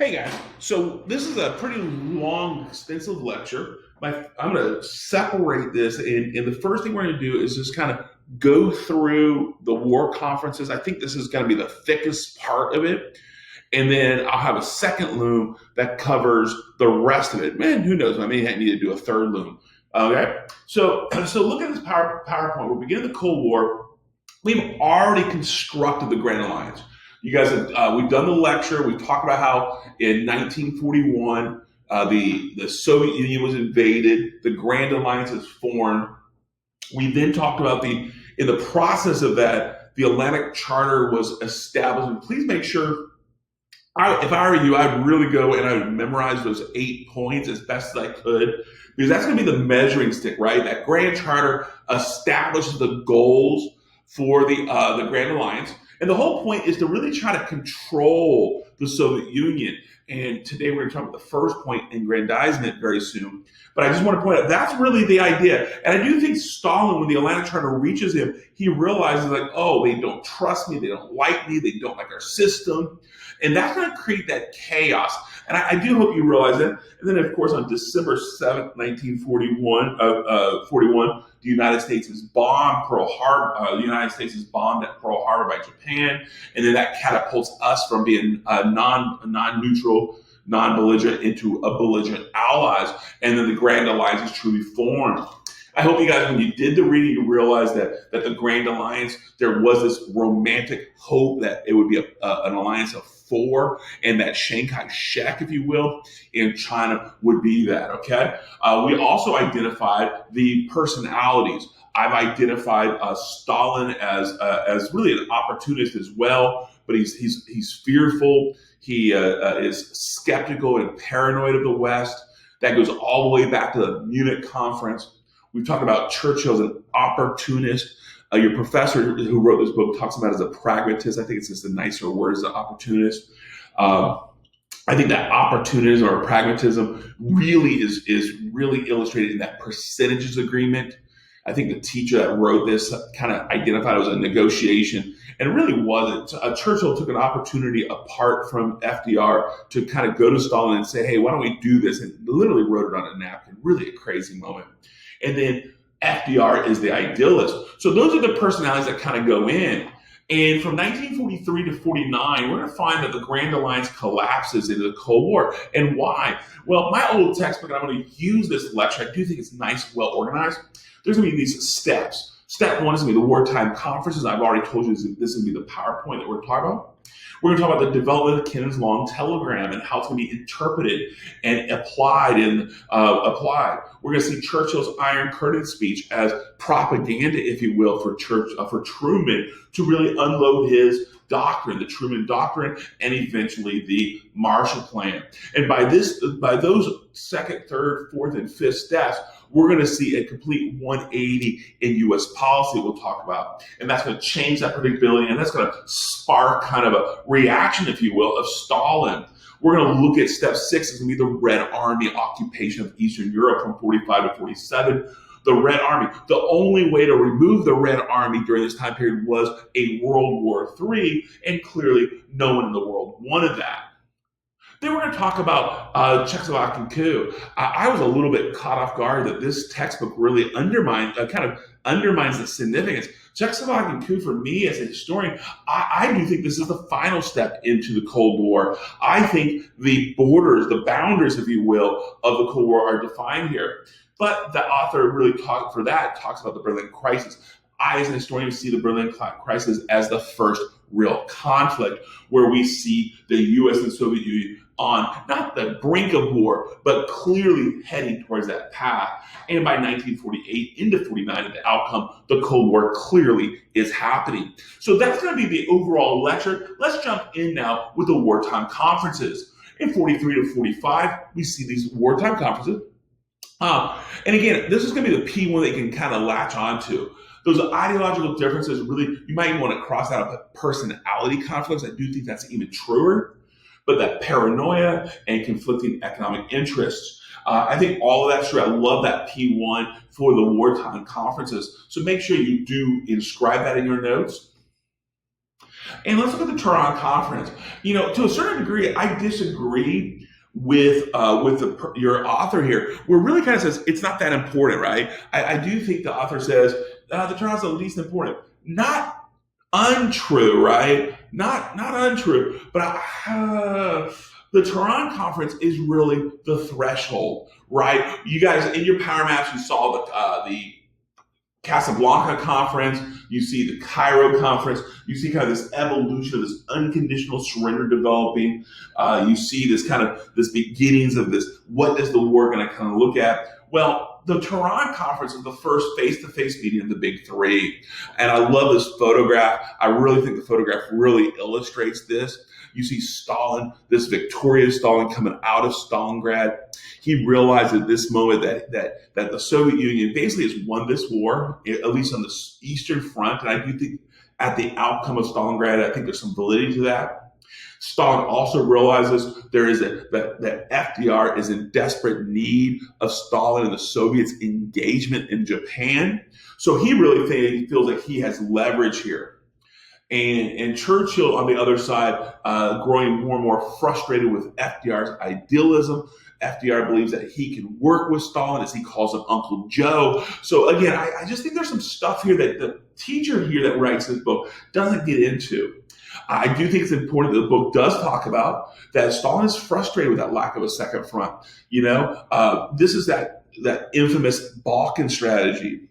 Hey guys, so this is a pretty long, extensive lecture. I'm going to separate this, and the first thing we're going to do is just kind of go through the war conferences. I think this is going to be the thickest part of it, and then I'll have a second loom that covers the rest of it. Man, who knows? I may need to do a third loom. Okay, so look at this PowerPoint. We're beginning the Cold War. We've already constructed the Grand Alliance. You guys have, we've done the lecture. We've talked about how in 1941, the Soviet Union was invaded. The Grand Alliance is formed. We then talked about in the process of that, the Atlantic Charter was established. And please make sure, if I were you, I'd really go and I would memorize those 8 points as best as I could, because that's going to be the measuring stick, right? That Grand Charter establishes the goals for the Grand Alliance. And the whole point is to really try to control the Soviet Union. And today we're going to talk about the first point, aggrandizement, very soon. But I just want to point out that's really the idea. And I do think Stalin, when the Atlantic Charter reaches him, he realizes like, oh, they don't trust me, they don't like me, they don't like our system. And that's going to create that chaos. And I do hope you realize that. And then, of course, on December 7th, 1941, 41, the United States is bombed Pearl Harbor. The United States is bombed at Pearl Harbor by Japan, and then that catapults us from being non-neutral, non-belligerent into a belligerent allies, and then the Grand Alliance is truly formed. I hope you guys, when you did the reading, you realized that the Grand Alliance, there was this romantic hope that it would be an alliance of four, and that Chiang Kai-shek, if you will, in China would be that, okay? We also identified the personalities. I've identified Stalin as really an opportunist as well, but he's fearful. He is skeptical and paranoid of the West. That goes all the way back to the Munich conference. We've talked about Churchill as an opportunist. Your professor who wrote this book talks about it as a pragmatist. I think it's just a nicer word as an opportunist. I think that opportunism or pragmatism really is really illustrated in that percentages agreement. I think the teacher that wrote this kind of identified it as a negotiation, and it really wasn't. Churchill took an opportunity apart from FDR to kind of go to Stalin and say, hey, why don't we do this? And literally wrote it on a napkin. Really a crazy moment. And then FDR is the idealist. So those are the personalities that kind of go in. And from 1943 to 49, we're going to find that the Grand Alliance collapses into the Cold War. And why? Well, my old textbook, and I'm going to use this lecture, I do think it's nice, well organized. There's going to be these steps. Step one is going to be the wartime conferences. I've already told you this is going to be the PowerPoint that we're talking about. We're going to talk about the development of Kennan's Long Telegram and how it's going to be interpreted and applied. We're going to see Churchill's Iron Curtain speech as propaganda, if you will, for Truman to really unload his doctrine, the Truman Doctrine, and eventually the Marshall Plan. And by those second, third, fourth, and fifth steps, we're going to see a complete 180 in U.S. policy we'll talk about. And that's going to change that predictability, and that's going to spark kind of a reaction, if you will, of Stalin. We're going to look at step 6, is going to be the Red Army occupation of Eastern Europe from 45 to 47. The Red Army. The only way to remove the Red Army during this time period was a World War III, and clearly no one in the world wanted that. Then we're going to talk about Czechoslovakian coup. I was a little bit caught off guard that this textbook really undermines the significance. Czechoslovakian coup, for me as a historian, I do think this is the final step into the Cold War. I think the borders, the boundaries, if you will, of the Cold War are defined here. But the author really talks about the Berlin crisis. I, as an historian, see the Berlin crisis as the first real conflict where we see the U.S. and Soviet Union on not the brink of war, but clearly heading towards that path. And by 1948 into 49, the outcome, the Cold War clearly is happening. So that's going to be the overall lecture. Let's jump in now with the wartime conferences. In 43 to 45, we see these wartime conferences. And again, this is going to be the P1 that you can kind of latch onto. Those ideological differences, really, you might even want to cross out the personality conflicts. I do think that's even truer. But that paranoia and conflicting economic interests, I think all of that's true. I love that P1 for the wartime conferences. So make sure you do inscribe that in your notes. And let's look at the Turan Conference. To a certain degree, I disagree your author here, where really kind of says it's not that important, right? I do think the author says the Turan's the least important. Not untrue, right? Not untrue, but the Turan Conference is really the threshold, right? You guys in your power maps, you saw the Casablanca conference, you see the Cairo conference, you see kind of this evolution of this unconditional surrender developing. You see this beginnings of this. What is the war going to kind of look at? Well, the Turan conference is the first face-to-face meeting of the big three. And I love this photograph. I really think the photograph really illustrates this. You see Stalin, this victorious Stalin coming out of Stalingrad. He realized at this moment that the Soviet Union basically has won this war, at least on the Eastern Front. And I do think at the outcome of Stalingrad, I think there's some validity to that. Stalin also realizes that FDR is in desperate need of Stalin and the Soviets' engagement in Japan. So he really feels like he has leverage here. And Churchill, on the other side, growing more and more frustrated with FDR's idealism. FDR believes that he can work with Stalin, as he calls him Uncle Joe. So again, I just think there's some stuff here that the teacher here that writes this book doesn't get into. I do think it's important that the book does talk about that Stalin is frustrated with that lack of a second front. This is that infamous Balkan strategy.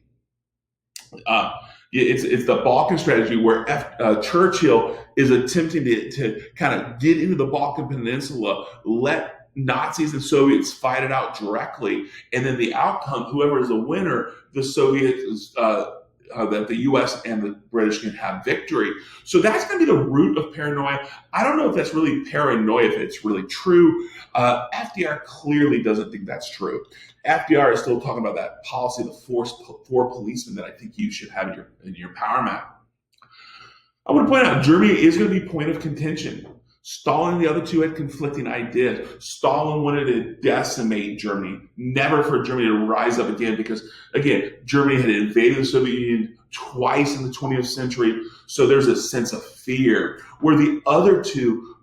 It's the Balkan strategy where Churchill is attempting to kind of get into the Balkan Peninsula, let Nazis and Soviets fight it out directly, and then the outcome, whoever is the winner, the Soviets, that the U.S. and the British can have victory. So that's going to be the root of paranoia. I don't know if that's really paranoia, if it's really true. FDR clearly doesn't think that's true. FDR is still talking about that policy of the four policemen that I think you should have in your power map. I want to point out Germany is going to be point of contention. Stalin and the other two had conflicting ideas. Stalin wanted to decimate Germany, never for Germany to rise up again, because, again, Germany had invaded the Soviet Union twice in the 20th century, so there's a sense of fear. Where the other two,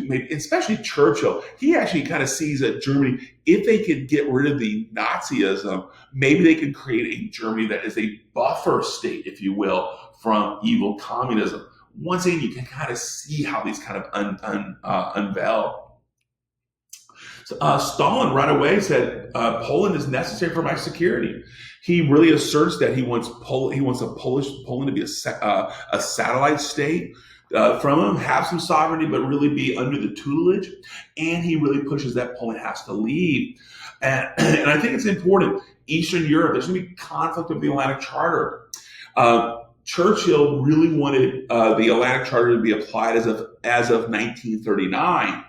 maybe, especially Churchill, he actually kind of sees that Germany, if they could get rid of the Nazism, maybe they could create a Germany that is a buffer state, if you will, from evil communism. Once again, you can kind of see how these kind of unveil. So, Stalin right away said, Poland is necessary for my security. He really asserts that he wants Poland to be a satellite state from him, have some sovereignty, but really be under the tutelage. And he really pushes that Poland has to leave. And I think it's important. Eastern Europe, there's going to be conflict of the Atlantic Charter. Churchill really wanted the Atlantic Charter to be applied as of 1939.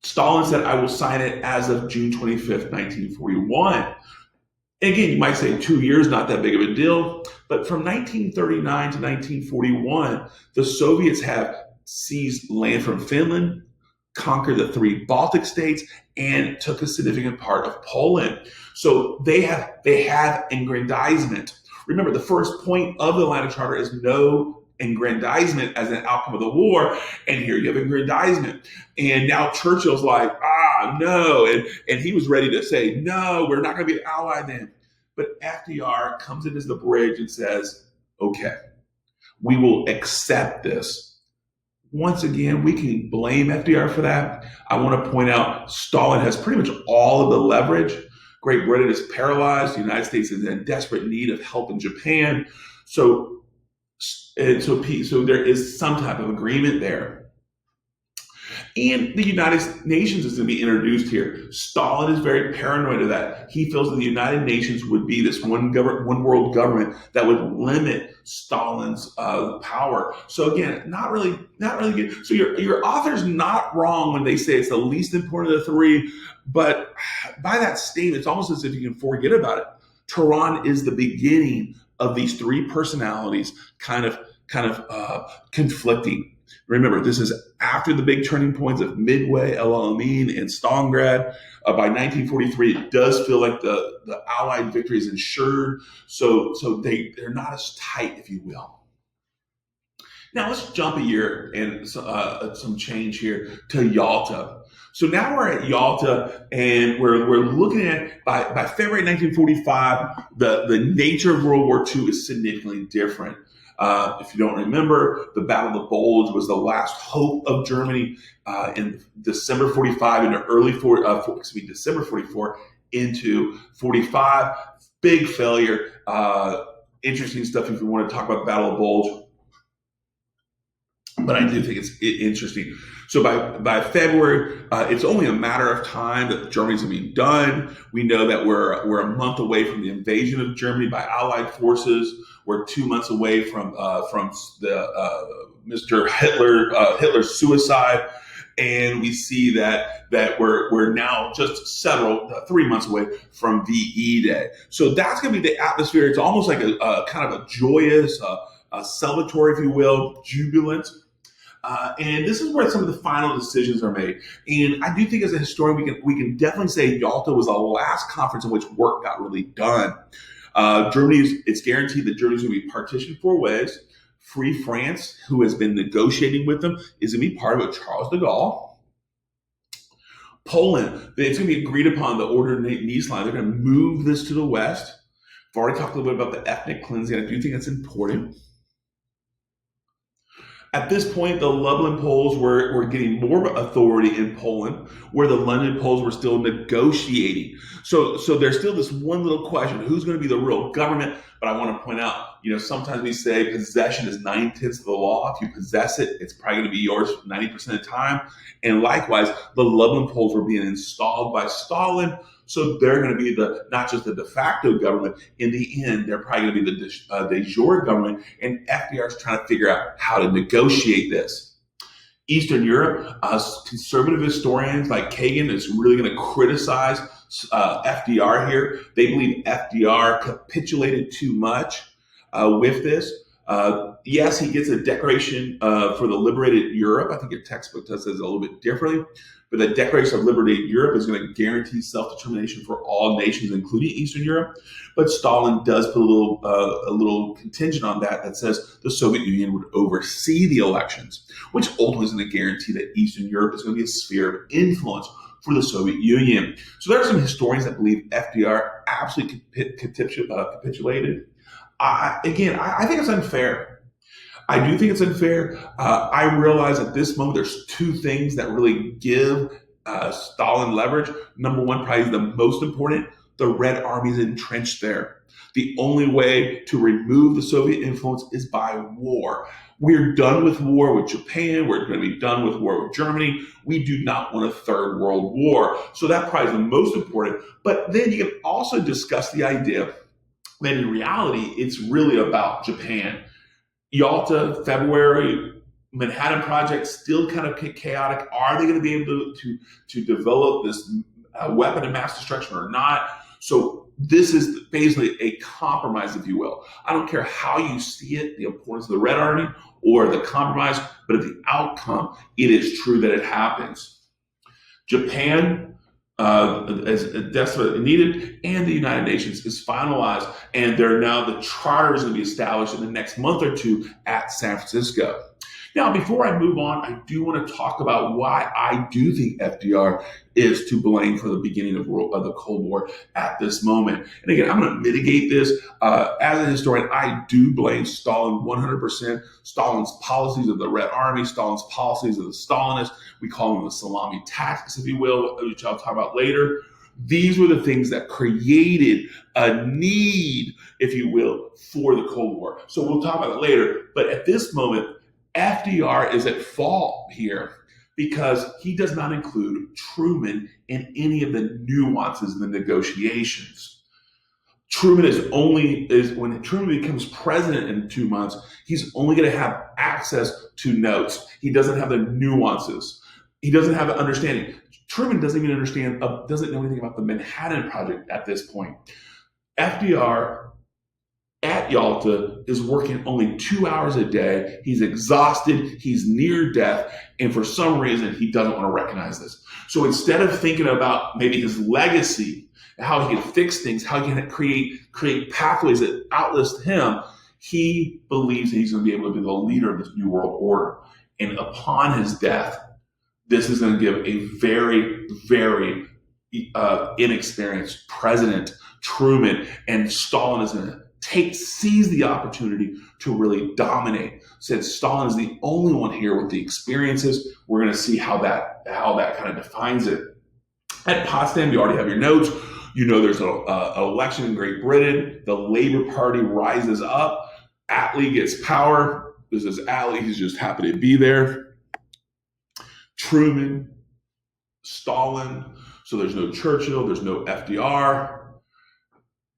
Stalin said, I will sign it as of June 25th, 1941. And again, you might say 2 years, not that big of a deal. But from 1939 to 1941, the Soviets have seized land from Finland, conquered the 3 Baltic states, and took a significant part of Poland. So they have aggrandizement. Remember, the first point of the Atlantic Charter is no aggrandizement as an outcome of the war, and here you have aggrandizement. And now Churchill's like, no, and he was ready to say, no, we're not going to be an ally then. But FDR comes in as the bridge and says, okay, we will accept this. Once again, we can blame FDR for that. I want to point out Stalin has pretty much all of the leverage. Great Britain is paralyzed. The United States is in desperate need of help in Japan. So there is some type of agreement there. And the United Nations is going to be introduced here. Stalin is very paranoid of that. He feels that the United Nations would be this one world government that would limit Stalin's power. So again, not really good. So your author's not wrong when they say it's the least important of the 3, but by that statement, it's almost as if you can forget about it. Turan is the beginning of these 3 personalities kind of conflicting. Remember, this is after the big turning points of Midway, El Alamein, and Stalingrad. By 1943, it does feel like the Allied victory is ensured. So they're not as tight, if you will. Now let's jump a year and some change here to Yalta. So now we're at Yalta, and we're looking at by February 1945, the nature of World War II is significantly different. If you don't remember, the Battle of the Bulge was the last hope of Germany in December 45 into December 44 into 45. Big failure. Interesting stuff if you want to talk about the Battle of the Bulge, but I do think it's interesting. So by February, it's only a matter of time that Germany's going to be done. We know that we're a month away from the invasion of Germany by Allied forces. We're 2 months away from the Mr. Hitler's suicide, and we see that we're now just 3 months away from VE Day. So that's going to be the atmosphere. It's almost like a kind of a joyous, a celebratory, if you will, jubilant. And this is where some of the final decisions are made. And I do think, as a historian, we can definitely say Yalta was the last conference in which work got really done. It's guaranteed that Germany's going to be partitioned 4 ways. Free France, who has been negotiating with them, is going to be part of it. Charles de Gaulle. Poland, it's going to be agreed upon the Order of Nice line. They're going to move this to the west. I've already talked a little bit about the ethnic cleansing. I do think that's important. At this point, the Lublin Poles were getting more authority in Poland, where the London Poles were still negotiating. So there's still this one little question: who's going to be the real government? But I want to point out, sometimes we say possession is 9/10 of the law. If you possess it, it's probably going to be yours 90% of the time. And likewise, the Lublin Poles were being installed by Stalin. So they're going to be not just the de facto government. In the end, they're probably going to be the de jure government. And FDR is trying to figure out how to negotiate this. Eastern Europe, conservative historians like Kagan is really going to criticize FDR here. They believe FDR capitulated too much with this. Yes, he gets a declaration for the liberated Europe. I think your textbook does this a little bit differently. But the Declaration of Liberated Europe is going to guarantee self-determination for all nations, including Eastern Europe. But Stalin does put a little contingent on that says the Soviet Union would oversee the elections, which ultimately is going to guarantee that Eastern Europe is going to be a sphere of influence for the Soviet Union. So there are some historians that believe FDR absolutely capitulated. I think it's unfair. I do think it's unfair. I realize at this moment there's 2 things that really give Stalin leverage. Number one, probably the most important: the Red Army is entrenched there. The only way to remove the Soviet influence is by war. We're done with war with Japan. We're going to be done with war with Germany. We do not want a 3rd World War. So that probably is the most important. But then you can also discuss the idea that in reality, it's really about Japan. Yalta, February, Manhattan Project, still kind of chaotic. Are they going to be able to develop this weapon of mass destruction or not? So this is basically a compromise, if you will. I don't care how you see it, the importance of the Red Army or the compromise, but at the outcome, it is true that it happens. Japan, as desperately needed, and the United Nations is finalized, and the charter is going to be established in the next month or 2 at San Francisco. Now, before I move on, I do want to talk about why I do think FDR is to blame for the beginning of the Cold War at this moment. And again, I'm going to mitigate this. As a historian, I do blame Stalin 100%. Stalin's policies of the Red Army, Stalin's policies of the Stalinists, we call them the salami tactics, if you will, which I'll talk about later. These were the things that created a need, if you will, for the Cold War. So we'll talk about it later. But at this moment, FDR is at fault here because he does not include Truman in any of the nuances in the negotiations. Truman when Truman becomes president in 2 months, he's only going to have access to notes. He doesn't have the nuances. He doesn't have an understanding. Truman doesn't even doesn't know anything about the Manhattan Project at this point. FDR at Yalta is working only 2 hours a day. He's exhausted. He's near death. And for some reason, he doesn't want to recognize this. So instead of thinking about maybe his legacy, how he can fix things, how he can create pathways that outlast him, He believes that he's going to be able to be the leader of this new world order. And upon his death, this is going to give a very, very inexperienced President Truman, and Stalin is going to seize the opportunity to really dominate. Since Stalin is the only one here with the experiences, we're going to see how that kind of defines it. At Potsdam, you already have your notes. You know there's an election in Great Britain. The Labour Party rises up. Attlee gets power. This is Attlee. He's just happy to be there. Truman, Stalin. So there's no Churchill. There's no FDR.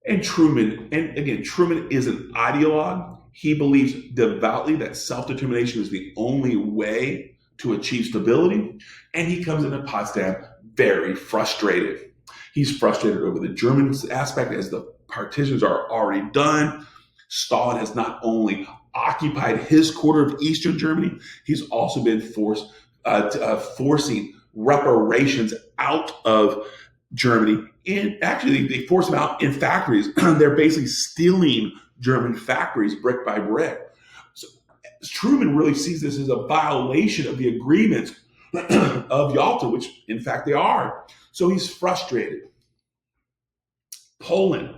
And Truman is an ideologue. He believes devoutly that self-determination is the only way to achieve stability. And he comes into Potsdam very frustrated. He's frustrated over the German aspect, as the partitions are already done. Stalin has not only occupied his quarter of Eastern Germany, he's also been forcing reparations out of Germany. And actually, they force them out in factories. They're basically stealing German factories brick by brick. So Truman really sees this as a violation of the agreements of Yalta, which in fact they are. So he's frustrated. Poland.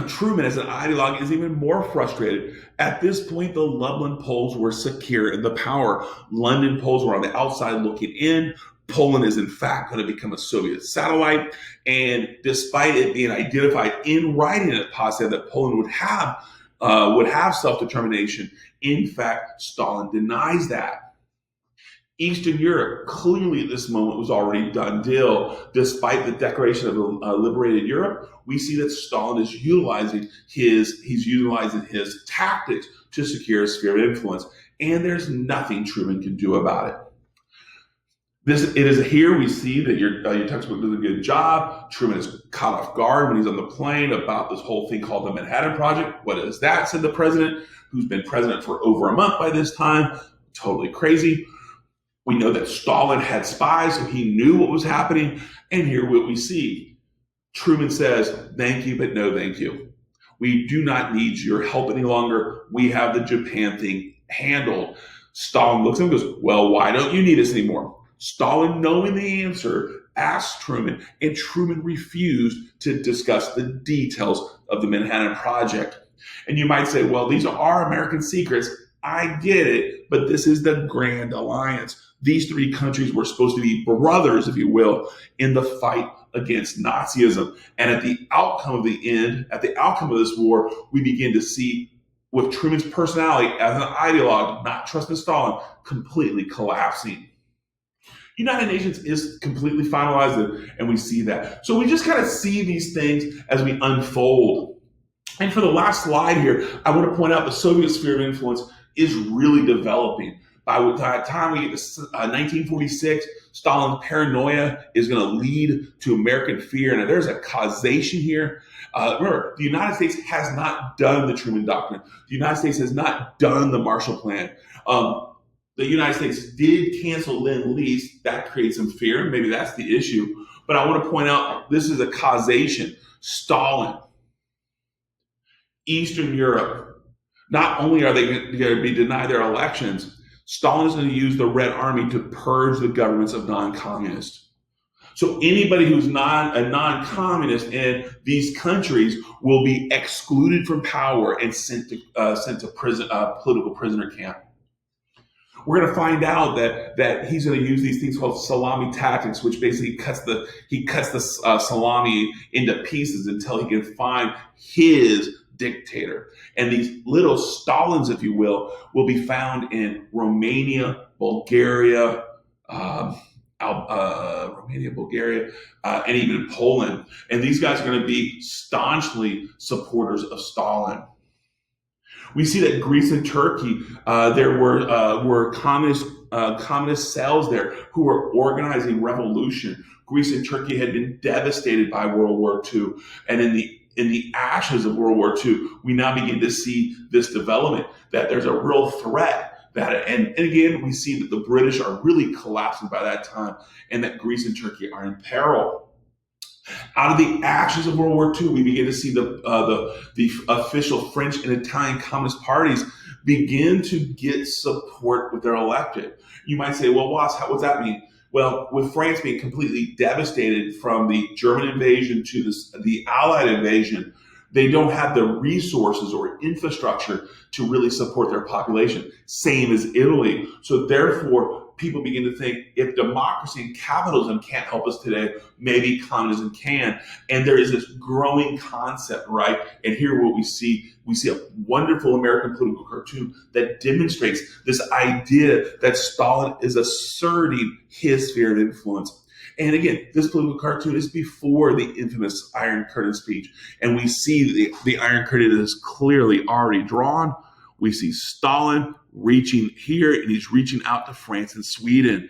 Truman, as an ideologue, is even more frustrated. At this point, the Lublin Poles were secure in the power. London Poles were on the outside looking in. Poland is in fact going to become a Soviet satellite. And despite it being identified in writing at Potsdam that Poland would have self-determination, in fact, Stalin denies that. Eastern Europe, clearly at this moment, was already done deal. Despite the declaration of liberated Europe, we see that Stalin is utilizing his tactics to secure a sphere of influence, and there's nothing Truman can do about it. It is here we see that your textbook does a good job. Truman is caught off guard when he's on the plane about this whole thing called the Manhattan Project. What is that, said the president, who's been president for over a month by this time. Totally crazy. We know that Stalin had spies, so he knew what was happening. And here what we see. Truman says, thank you, but no thank you. We do not need your help any longer. We have the Japan thing handled. Stalin looks at him and goes, well, why don't you need us anymore? Stalin, knowing the answer, asked Truman, and Truman refused to discuss the details of the Manhattan Project. And you might say, well, these are American secrets. I get it, but this is the Grand Alliance. These three countries were supposed to be brothers, if you will, in the fight against Nazism. And at the outcome of this war, we begin to see, with Truman's personality as an ideologue, not trusting Stalin, completely collapsing. United Nations is completely finalized, and we see that. So we just kind of see these things as we unfold. And for the last slide here, I want to point out the Soviet sphere of influence is really developing. By the time we get to 1946, Stalin's paranoia is going to lead to American fear. And there's a causation here. Remember, the United States has not done the Truman Doctrine. The United States has not done the Marshall Plan. The United States did cancel Lend-Lease. That creates some fear. Maybe that's the issue. But I want to point out this is a causation. Stalin, Eastern Europe, not only are they going to be denied their elections, Stalin is going to use the Red Army to purge the governments of non-communists. So anybody who's a non-communist in these countries will be excluded from power and sent to prison, political prisoner camp. We're going to find out that he's going to use these things called salami tactics, which basically cuts the salami into pieces until he can find his dictator. And these little Stalins, if you will be found in Romania, Bulgaria, and even Poland. And these guys are going to be staunchly supporters of Stalin. We see that Greece and Turkey, there were communist cells there who were organizing revolution. Greece and Turkey had been devastated by World War II, and in the ashes of World War II, we now begin to see this development that there's a real threat. And again, we see that the British are really collapsing by that time, and that Greece and Turkey are in peril. Out of the ashes of World War II, we begin to see the official French and Italian Communist parties begin to get support with their elected. You might say, well, Watts, what does that mean? Well, with France being completely devastated from the German invasion to the Allied invasion, they don't have the resources or infrastructure to really support their population. Same as Italy. So therefore, people begin to think if democracy and capitalism can't help us today, maybe communism can. And there is this growing concept, right? And here what we see a wonderful American political cartoon that demonstrates this idea that Stalin is asserting his sphere of influence. And again, this political cartoon is before the infamous Iron Curtain speech. And we see the Iron Curtain is clearly already drawn. We see Stalin reaching here, and he's reaching out to France and Sweden.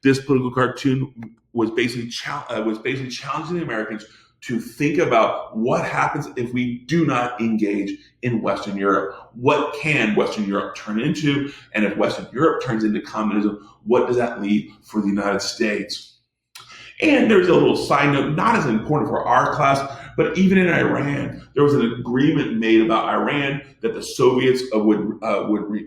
This political cartoon was basically challenging the Americans to think about what happens if we do not engage in Western Europe. What can Western Europe turn into? And if Western Europe turns into communism, what does that leave for the United States? And there's a little side note, not as important for our class, but even in Iran, there was an agreement made about Iran that the Soviets would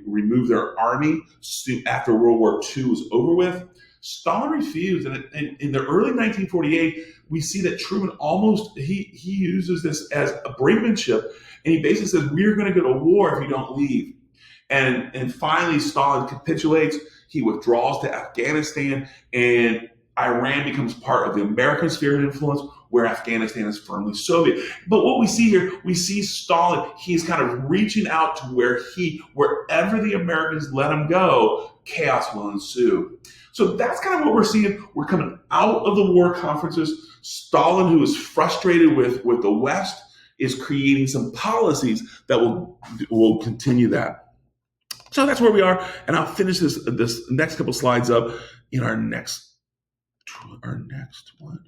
remove their army soon after World War II was over with. Stalin refused, and in the early 1948, we see that Truman he uses this as a brinkmanship, and he basically says, "We're going to go to war if you don't leave." And finally, Stalin capitulates. He withdraws to Afghanistan, and Iran becomes part of the American sphere of influence, where Afghanistan is firmly Soviet. But what we see here, we see Stalin, he's kind of reaching out to wherever the Americans let him go, chaos will ensue. So that's kind of what we're seeing. We're coming out of the war conferences. Stalin, who is frustrated with the West, is creating some policies that will continue that. So that's where we are, and I'll finish this next couple slides up in our next one.